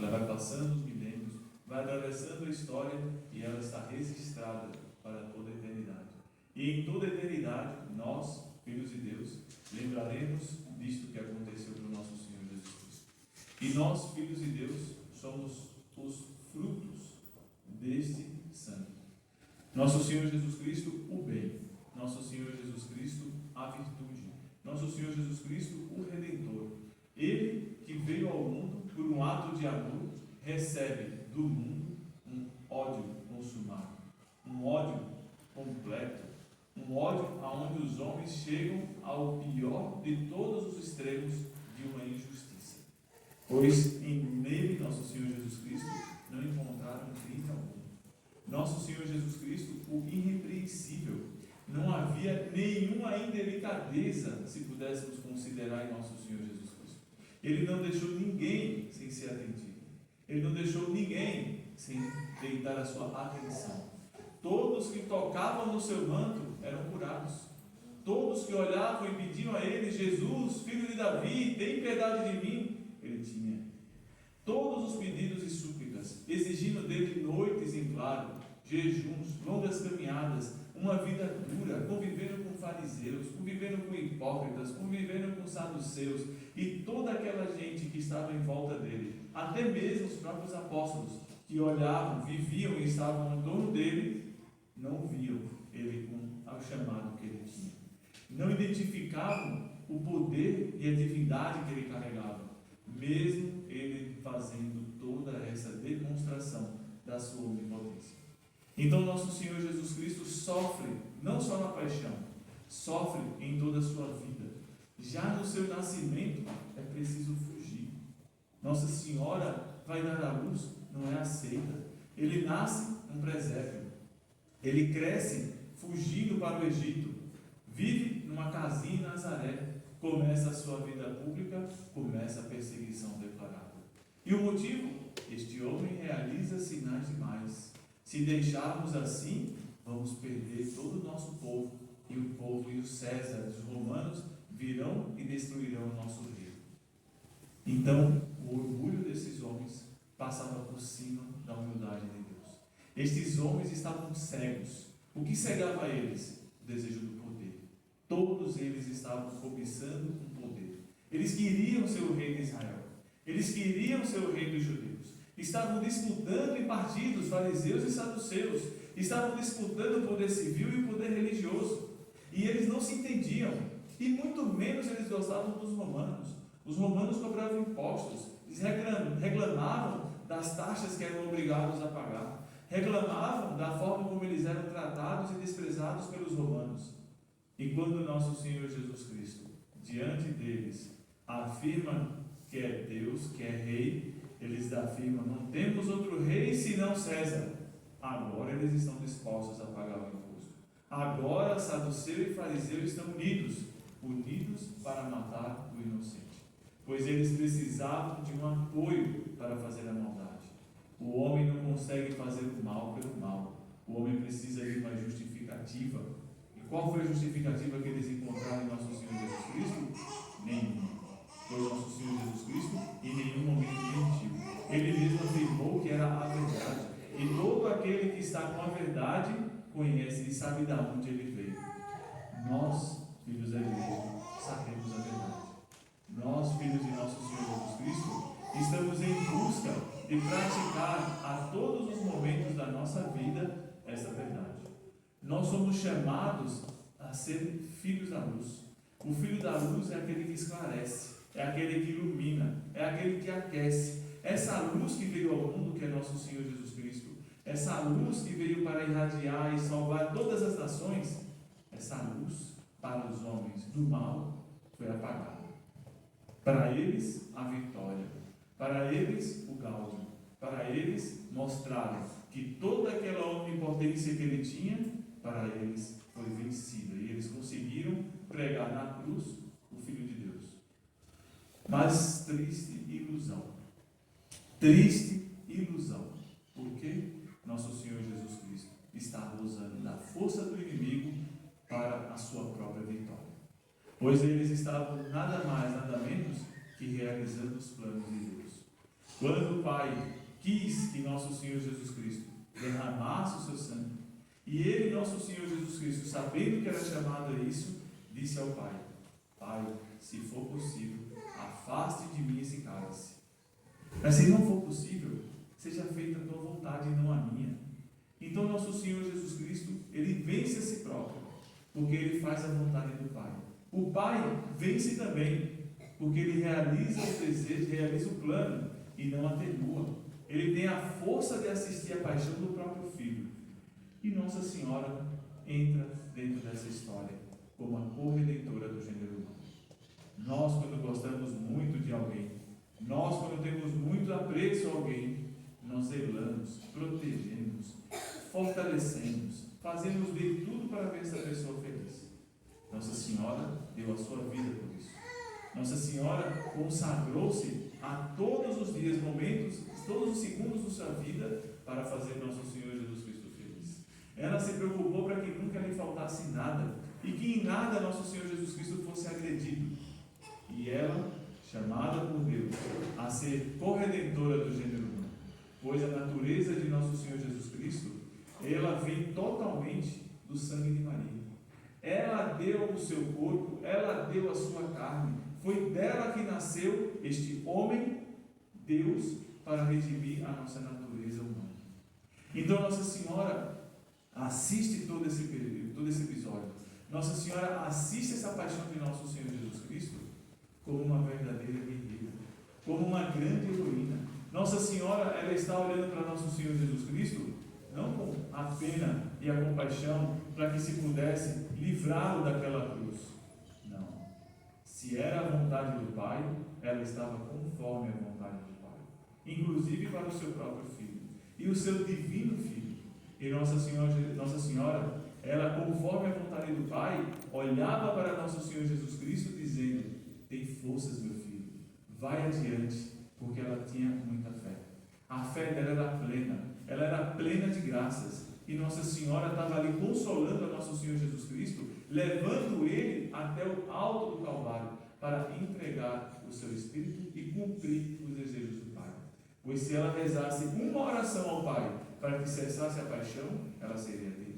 Ela vai passando os milênios, vai atravessando a história e ela está registrada para toda a eternidade. E em toda a eternidade, nós, filhos de Deus, lembraremos disto que aconteceu para o nosso Senhor Jesus Cristo. E nós, filhos de Deus, somos os frutos deste sangue. Nosso Senhor Jesus Cristo, o bem. Nosso Senhor Jesus Cristo, a virtude. Nosso Senhor Jesus Cristo, o Redentor. Ele que veio ao mundo por um ato de amor, recebe do mundo um ódio consumado, um ódio completo, um ódio aonde os homens chegam ao pior de todos os extremos de uma injustiça. Pois nele, nosso Senhor Jesus Cristo, não encontraram crime algum. Nosso Senhor Jesus Cristo, o irrepreensível. Não havia nenhuma indelicadeza, se pudéssemos considerar em nosso Senhor Jesus Cristo. Ele não deixou ninguém sem ser atendido. Ele não deixou ninguém sem deitar a sua atenção. Todos que tocavam no seu manto eram curados. Todos que olhavam e pediam a ele: Jesus, filho de Davi, tem piedade de mim. Ele tinha. Todos os pedidos e súplicas, exigindo dele noites em claro, jejuns, longas caminhadas, uma vida dura, convivendo com fariseus, convivendo com hipócritas, convivendo com saduceus e toda aquela gente que estava em volta dele, até mesmo os próprios apóstolos que olhavam, viviam e estavam em torno dele, não viam ele com o chamado que ele tinha. Não identificavam o poder e a divindade que ele carregava, mesmo ele fazendo toda essa demonstração da sua onipotência. Então nosso Senhor Jesus Cristo sofre, não só na paixão, sofre em toda a sua vida. Já no seu nascimento é preciso fugir. Nossa Senhora vai dar à luz, não é aceita. Ele nasce um presépio. Ele cresce fugindo para o Egito. Vive numa casinha em Nazaré. Começa a sua vida pública, começa a perseguição declarada. E o motivo? Este homem realiza sinais demais. Se deixarmos assim, vamos perder todo o nosso povo. E o povo e os Césares, os romanos, virão e destruirão o nosso reino. Então, o orgulho desses homens passava por cima da humildade de Deus. Estes homens estavam cegos. O que cegava eles? O desejo do poder. Todos eles estavam cobiçando o poder. Eles queriam ser o rei de Israel. Eles queriam ser o rei dos judeus. Estavam disputando em partidos, fariseus e saduceus. Estavam disputando o poder civil e o poder religioso. E eles não se entendiam. E muito menos eles gostavam dos romanos. Os romanos cobravam impostos. Eles reclamavam das taxas que eram obrigados a pagar. Reclamavam da forma como eles eram tratados e desprezados pelos romanos. E quando nosso Senhor Jesus Cristo, diante deles, afirma que é Deus, que é rei, eles afirmam: não temos outro rei senão César. Agora eles estão dispostos a pagar o imposto. Agora saduceu e fariseu estão unidos para matar o inocente. Pois eles precisavam de um apoio para fazer a maldade. O homem não consegue fazer o mal pelo mal. O homem precisa de uma justificativa. E qual foi a justificativa que eles encontraram em nosso Senhor Jesus Cristo? Nenhuma. Foi nosso Senhor Jesus Cristo em nenhum momento mentiu. Ele mesmo afirmou que era a verdade. E todo aquele que está com a verdade conhece e sabe de onde ele veio. Nós, filhos da igreja, sabemos a verdade. Nós, filhos de nosso Senhor Jesus Cristo, estamos em busca de praticar a todos os momentos da nossa vida essa verdade. Nós somos chamados a ser filhos da luz. O filho da luz é aquele que esclarece, é aquele que ilumina, é aquele que aquece. Essa luz que veio ao mundo, que é nosso Senhor Jesus Cristo, essa luz que veio para irradiar e salvar todas as nações, essa luz para os homens do mal foi apagada. Para eles, a vitória. Para eles, o gáudio. Para eles, mostraram que toda aquela onipotência que ele tinha, para eles foi vencida. E eles conseguiram pregar na cruz o Filho de Deus. Mas triste ilusão. Triste ilusão. Por quê? Nosso Senhor Jesus Cristo estava usando da força do inimigo para a sua própria vitória. Pois eles estavam nada mais, nada menos que realizando os planos de Deus. Quando o Pai quis que nosso Senhor Jesus Cristo derramasse o seu sangue, e ele, nosso Senhor Jesus Cristo, sabendo que era chamado a isso, disse ao Pai: Pai, se for possível, afaste de mim esse cálice. Mas se não for possível, seja feita a tua vontade e não a minha. Então nosso Senhor Jesus Cristo, ele vence a si próprio, porque ele faz a vontade do Pai. O Pai vence também, porque ele realiza os desejos, realiza o plano e não atenua. Ele tem a força de assistir a paixão do próprio Filho. E Nossa Senhora entra dentro dessa história como a corredentora do gênero humano. Nós, quando gostamos muito de alguém, nós, quando temos muito apreço a alguém, nós zelamos, protegemos, fortalecemos, fazemos de tudo para ver essa pessoa feliz. Nossa Senhora deu a sua vida por isso. Nossa Senhora consagrou-se a todos os dias, momentos, todos os segundos da sua vida para fazer nosso Senhor Jesus Cristo feliz. Ela se preocupou para que nunca lhe faltasse nada e que em nada nosso Senhor Jesus Cristo fosse agredido. E ela, chamada por Deus a ser corredentora do gênero humano, pois a natureza de nosso Senhor Jesus Cristo, ela vem totalmente do sangue de Maria. Ela deu o seu corpo, ela deu a sua carne. Foi dela que nasceu este homem, Deus, para redimir a nossa natureza humana. Então Nossa Senhora assiste todo esse período, todo esse episódio. Nossa Senhora assiste essa paixão de nosso Senhor Jesus Cristo como uma verdadeira guerreira, como uma grande heroína. Nossa Senhora, ela está olhando para nosso Senhor Jesus Cristo não com a pena e a compaixão para que se pudesse livrá-lo daquela cruz. Não. Se era a vontade do Pai, ela estava conforme a vontade do Pai, inclusive para o seu próprio Filho e o seu divino Filho. E Nossa Senhora, ela, conforme a vontade do Pai, olhava para nosso Senhor Jesus Cristo dizendo: tem forças, meu filho, vai adiante, porque ela tinha muita fé. A fé dela era plena, ela era plena de graças, e Nossa Senhora estava ali consolando a nosso Senhor Jesus Cristo, levando ele até o alto do Calvário, para entregar o seu Espírito e cumprir os desejos do Pai. Pois se ela rezasse uma oração ao Pai, para que cessasse a paixão, ela seria atendida.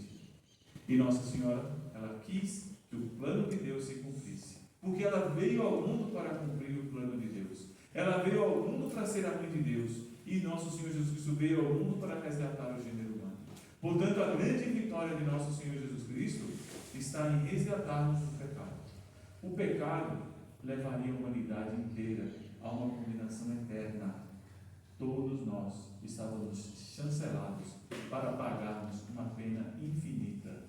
E Nossa Senhora, ela quis que o plano de Deus se cumprisse, porque ela veio ao mundo para cumprir o plano de Deus. Ela veio ao mundo para ser a mãe de Deus, e nosso Senhor Jesus Cristo veio ao mundo para resgatar o gênero humano. Portanto, a grande vitória de nosso Senhor Jesus Cristo está em resgatar-nos do pecado. O pecado levaria a humanidade inteira a uma condenação eterna. Todos nós estávamos chancelados para pagarmos uma pena infinita.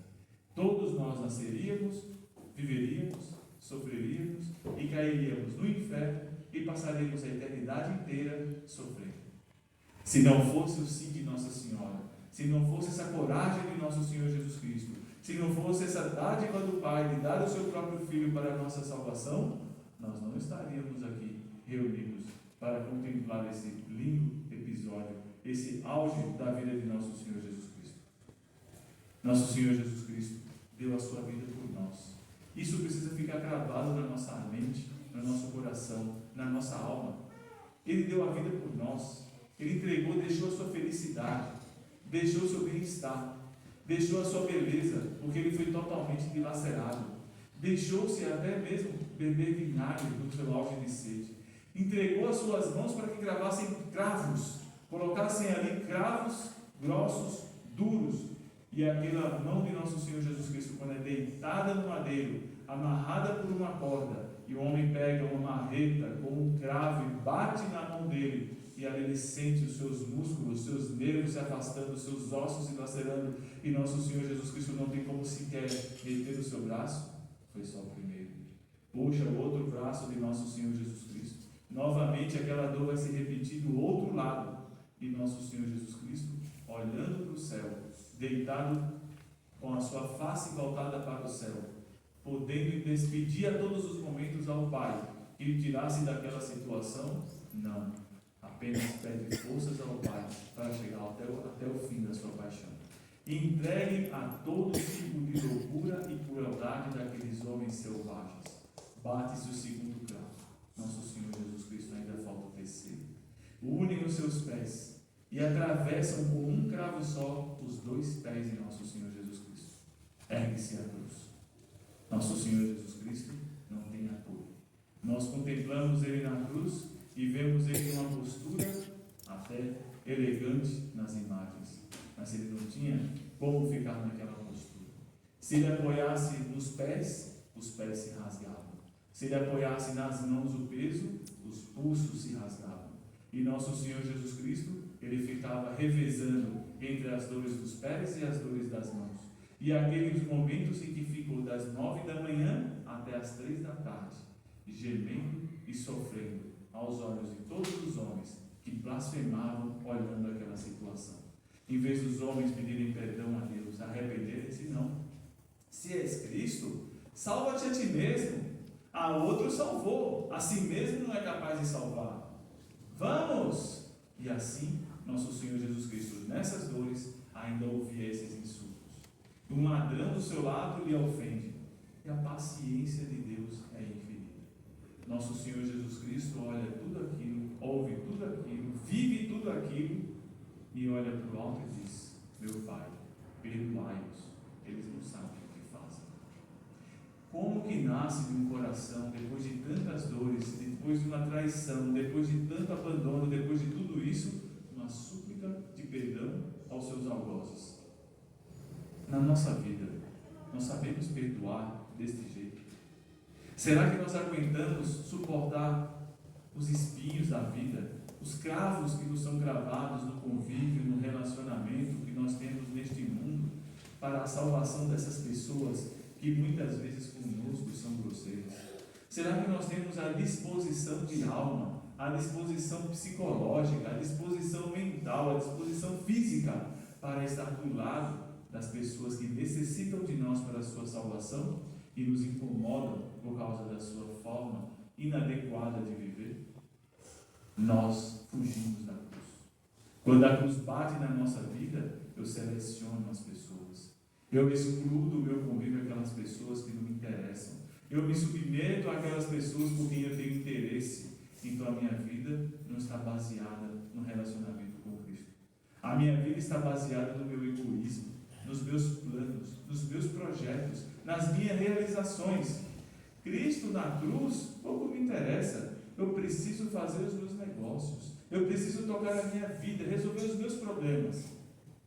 Todos nós nasceríamos, viveríamos, sofreríamos e cairíamos no inferno e passaríamos a eternidade inteira sofrendo. Se não fosse o sim de Nossa Senhora, se não fosse essa coragem de nosso Senhor Jesus Cristo, se não fosse essa dádiva do Pai de dar o seu próprio Filho para a nossa salvação, nós não estaríamos aqui reunidos para contemplar esse lindo episódio, esse auge da vida de nosso Senhor Jesus Cristo. Nosso Senhor Jesus Cristo deu a sua vida por nós. Isso precisa ficar gravado na nossa mente, no nosso coração, na nossa alma. Ele deu a vida por nós. Ele entregou, deixou a sua felicidade, deixou o seu bem-estar, deixou a sua beleza, porque ele foi totalmente dilacerado. Deixou-se até mesmo beber vinagre do seu auge de sede. Entregou as suas mãos para que gravassem cravos, colocassem ali cravos grossos, duros. E aquela mão de nosso Senhor Jesus Cristo, quando é deitada no madeiro, amarrada por uma corda, e o homem pega uma marreta com um cravo e bate na mão dele, e ali ele sente os seus músculos, os seus nervos se afastando, os seus ossos se lacerando, e nosso Senhor Jesus Cristo não tem como sequer meter o seu braço. Foi só o primeiro. Puxa o outro braço de nosso Senhor Jesus Cristo. Novamente aquela dor vai se repetir do outro lado, e nosso Senhor Jesus Cristo, olhando para o céu, deitado com a sua face voltada para o céu, podendo despedir a todos os momentos ao Pai, que lhe tirasse daquela situação, não, apenas pede forças ao Pai para chegar até o fim da sua paixão. Entregue a todo tipo de loucura e crueldade daqueles homens selvagens. Bate-se o segundo cravo. Nosso Senhor Jesus Cristo ainda falta o terceiro. unem os seus pés e atravessam com um cravo só os dois pés de nosso Senhor Jesus Cristo. Ergue-se a cruz. Nosso Senhor Jesus Cristo não tem apoio. Nós contemplamos Ele na cruz e vemos Ele em uma postura até elegante nas imagens. Mas Ele não tinha como ficar naquela postura. Se Ele apoiasse nos pés, os pés se rasgavam. Se Ele apoiasse nas mãos o peso, os pulsos se rasgavam. E nosso Senhor Jesus Cristo, Ele ficava revezando entre as dores dos pés e as dores das mãos. E aqueles momentos em que ficou das 9 da manhã até as 3 da tarde, gemendo e sofrendo aos olhos de todos os homens que blasfemavam olhando aquela situação. Em vez dos homens pedirem perdão a Deus, arrependerem-se, não. Se és Cristo, salva-te a ti mesmo. A outro salvou, a si mesmo não é capaz de salvar. Vamos! E assim, nosso Senhor Jesus Cristo, nessas dores, ainda ouvia esses insultos. Um ladrão do seu lado lhe ofende, e a paciência de Deus é infinita. Nosso Senhor Jesus Cristo olha tudo aquilo, ouve tudo aquilo, vive tudo aquilo, e olha para o alto e diz: meu Pai, perdoai-os, eles não sabem o que fazem. Como que nasce de um coração, depois de tantas dores, depois de uma traição, depois de tanto abandono, depois de tudo isso, uma súplica de perdão aos seus algozes? Na nossa vida, nós sabemos perdoar deste jeito? Será que nós aguentamos suportar os espinhos da vida, os cravos que nos são gravados no convívio, no relacionamento que nós temos neste mundo, para a salvação dessas pessoas que muitas vezes conosco são grosseiras? Será que nós temos a disposição de alma, a disposição psicológica, a disposição mental, a disposição física para estar do lado das pessoas que necessitam de nós para a sua salvação e nos incomodam por causa da sua forma inadequada de viver? Nós fugimos da cruz. Quando a cruz bate na nossa vida, eu seleciono as pessoas. Eu excluo do meu convívio aquelas pessoas que não me interessam. Eu me submeto àquelas pessoas por quem eu tenho interesse. Então a minha vida não está baseada no relacionamento com Cristo. A minha vida está baseada no meu egoísmo, nos meus planos, nos meus projetos, nas minhas realizações. Cristo na cruz pouco me interessa. Eu preciso fazer os meus negócios, eu preciso tocar a minha vida, resolver os meus problemas.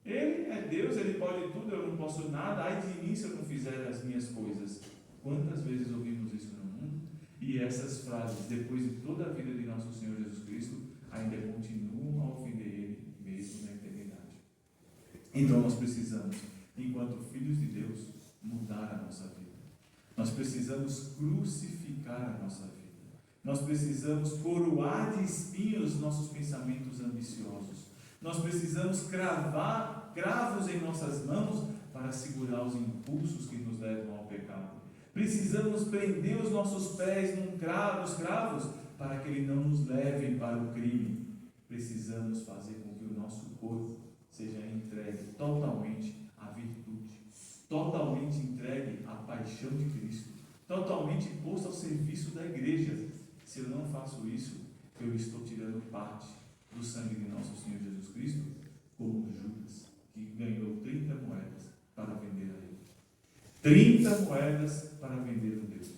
Ele é Deus, Ele pode tudo, eu não posso nada. Ai de mim se eu não fizer as minhas coisas. Quantas vezes ouvimos isso no mundo? E essas frases, depois de toda a vida de nosso Senhor Jesus Cristo, ainda continuam a ofender Ele, mesmo na eternidade. Então nós precisamos, enquanto filhos de Deus, mudar a nossa vida. Nós precisamos crucificar a nossa vida. Nós precisamos coroar de espinhos nossos pensamentos ambiciosos. Nós precisamos cravar cravos em nossas mãos para segurar os impulsos que nos levam ao pecado. Precisamos prender os nossos pés nos cravos para que ele não nos leve para o crime. Precisamos fazer com que o nosso corpo seja entregue totalmente à virtude, totalmente entregue à paixão de Cristo, totalmente posto ao serviço da igreja. Se eu não faço isso, eu estou tirando parte do sangue de nosso Senhor Jesus Cristo, como Judas, que ganhou 30 moedas para vender a ele. 30 moedas para vender um Deus.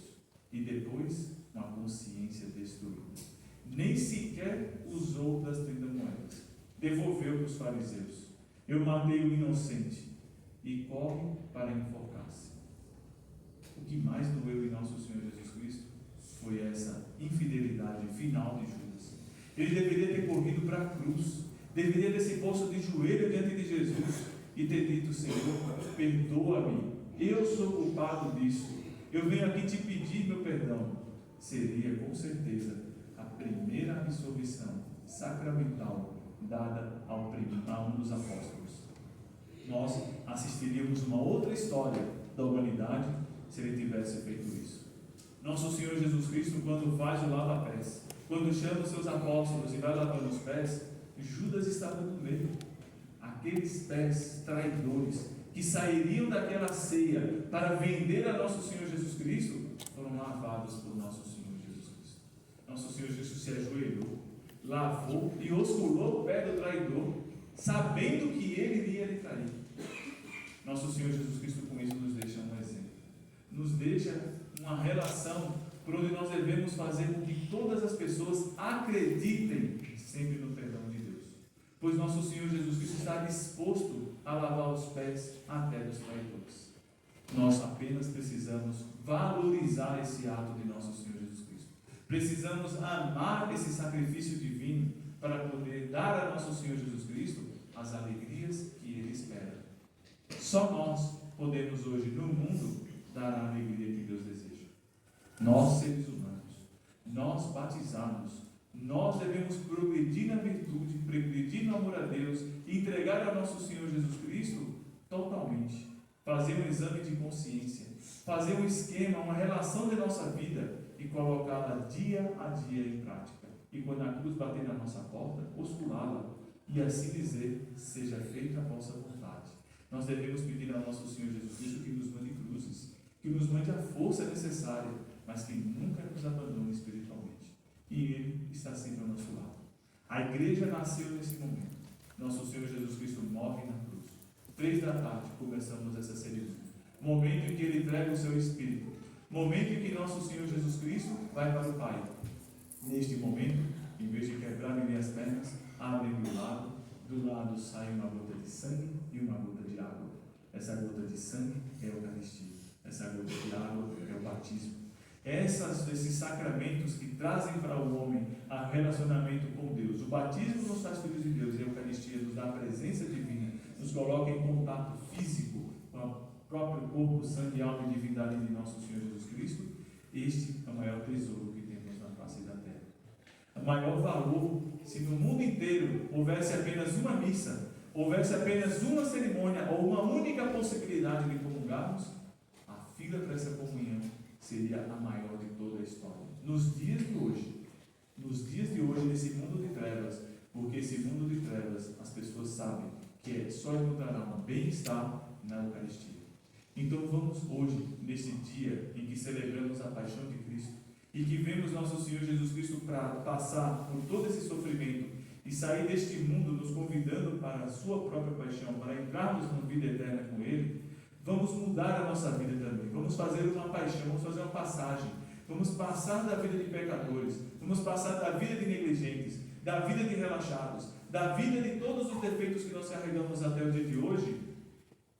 E depois, uma consciência destruída. Nem sequer usou das 30 moedas. Devolveu para os fariseus. Eu matei o inocente. E corre para enforcar-se. O que mais doeu em nosso Senhor Jesus Cristo foi essa infidelidade final de Judas. Ele deveria ter corrido para a cruz, deveria ter se posto de joelho diante de Jesus e ter dito: Senhor, perdoa-me, eu sou culpado disso, eu venho aqui te pedir meu perdão. Seria com certeza a primeira absolvição sacramental dada a um dos apóstolos. Nós assistiríamos uma outra história da humanidade se ele tivesse feito isso. Nosso Senhor Jesus Cristo, quando faz o lava-pés, quando chama os seus apóstolos e vai lavando os pés, Judas estava no meio. Aqueles pés traidores que sairiam daquela ceia para vender a nosso Senhor Jesus Cristo foram lavados por nosso Senhor Jesus Cristo. Nosso Senhor Jesus se ajoelhou, lavou e osculou o pé do traidor, sabendo que ele iria lhe trair. Nosso Senhor Jesus Cristo com isso nos deixa um exemplo, nos deixa uma relação por onde nós devemos fazer com que todas as pessoas acreditem sempre no perdão de Deus, pois nosso Senhor Jesus Cristo está disposto a lavar os pés até dos traidores. Nós apenas precisamos valorizar esse ato de nosso Senhor Jesus Cristo. Precisamos amar esse sacrifício divino para poder dar a nosso Senhor Jesus Cristo as alegrias que Ele espera. Só nós podemos hoje no mundo dar a alegria que Deus deseja. Nós, seres humanos, nós batizados, nós devemos progredir na virtude, progredir no amor a Deus, entregar ao nosso Senhor Jesus Cristo totalmente. Fazer um exame de consciência, fazer um esquema, uma relação de nossa vida e colocá-la dia a dia em prática. E quando a cruz bater na nossa porta, osculá-la e assim dizer: seja feita a vossa vontade. Nós devemos pedir ao nosso Senhor Jesus Cristo que nos mande cruzes, que nos mande a força necessária, mas que nunca nos abandone espiritualmente. E Ele está sempre ao nosso lado. A igreja nasceu nesse momento. Nosso Senhor Jesus Cristo morre na cruz. 3 da tarde começamos essa cerimônia. Momento em que Ele entrega o seu Espírito. Momento em que nosso Senhor Jesus Cristo vai para o Pai. Neste momento, em vez de quebrarem as pernas, abrem o lado. Do lado sai uma gota de sangue e uma gota de água. Essa gota de sangue é a Eucaristia. Essa gota de água é o batismo. Esses sacramentos que trazem para o homem o relacionamento com Deus. O batismo nos faz filhos de Deus e a Eucaristia nos dá a presença divina, nos coloca em contato físico com o próprio corpo, sangue, alma e divindade de nosso Senhor Jesus Cristo. Este é o maior tesouro que temos na face da terra. O maior valor, se no mundo inteiro houvesse apenas uma missa, houvesse apenas uma cerimônia ou uma única possibilidade de comungarmos, a fila para essa comunhão seria a maior de toda a história. Nos dias de hoje, nesse mundo de trevas, porque esse mundo de trevas, as pessoas sabem que só encontrarão um bem-estar na Eucaristia. Então vamos hoje, nesse dia em que celebramos a paixão de Cristo, e que vemos nosso Senhor Jesus Cristo para passar por todo esse sofrimento e sair deste mundo nos convidando para a sua própria paixão, para entrarmos na vida eterna com Ele, vamos mudar a nossa vida também. Vamos fazer uma paixão, vamos fazer uma passagem. Vamos passar da vida de pecadores, vamos passar da vida de negligentes, da vida de relaxados, da vida de todos os defeitos que nós carregamos até o dia de hoje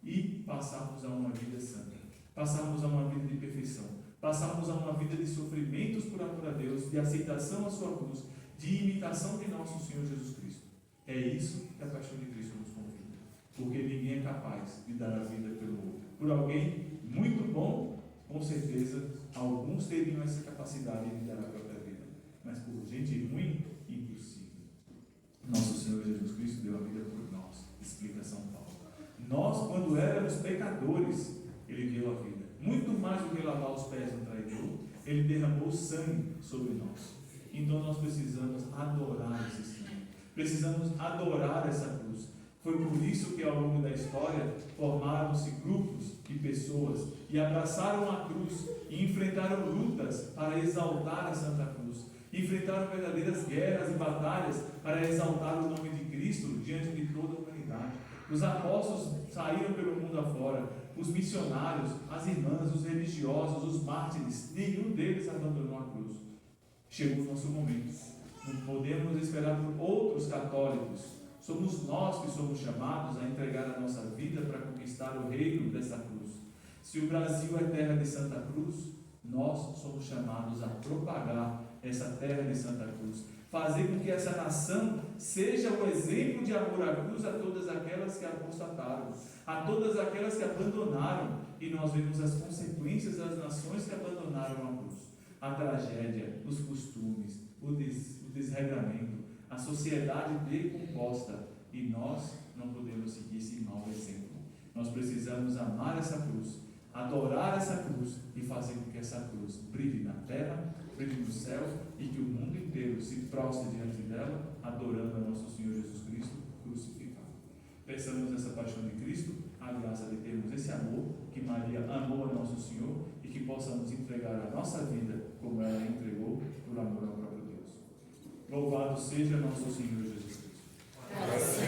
e passarmos a uma vida santa, passarmos a uma vida de perfeição, passarmos a uma vida de sofrimentos por amor a Deus, de aceitação à sua cruz, de imitação de nosso Senhor Jesus Cristo. É isso que a paixão de Cristo nos convida, porque ninguém é capaz de dar a vida pelo outro. Por alguém muito bom, com certeza, alguns teriam essa capacidade de dar a própria vida, mas por gente ruim, impossível. Nosso Senhor Jesus Cristo deu a vida por nós, explica São Paulo. Nós, quando éramos pecadores, Ele deu a vida. Muito mais do que lavar os pés do traidor, Ele derramou sangue sobre nós. Então nós precisamos adorar esse sangue, precisamos adorar essa cruz. Foi por isso que ao longo da história formaram-se grupos de pessoas e abraçaram a cruz e enfrentaram lutas para exaltar a Santa Cruz. Enfrentaram verdadeiras guerras e batalhas para exaltar o nome de Cristo diante de toda a humanidade. Os apóstolos saíram pelo mundo afora, os missionários, as irmãs, os religiosos, os mártires, nenhum deles abandonou a cruz. Chegou o nosso momento. Não podemos esperar por outros católicos. Somos nós que somos chamados a entregar a nossa vida para conquistar o reino dessa cruz. Se o Brasil é terra de Santa Cruz, nós somos chamados a propagar essa terra de Santa Cruz, fazer com que essa nação seja o exemplo de amor à cruz a todas aquelas que apostataram, a todas aquelas que abandonaram, e nós vemos as consequências das nações que abandonaram a cruz, a tragédia, os costumes, o desregramento, a sociedade decomposta, e nós não podemos seguir esse mau exemplo. Nós precisamos amar essa cruz, adorar essa cruz e fazer com que essa cruz brilhe na terra, brilhe no céu e que o mundo inteiro se prostre diante dela, adorando a nosso Senhor Jesus Cristo crucificado. Peçamos essa paixão de Cristo, a graça de termos esse amor que Maria amou a nosso Senhor e que possamos entregar a nossa vida como ela entregou por amor ao próprio Deus. Louvado seja nosso Senhor Jesus Cristo.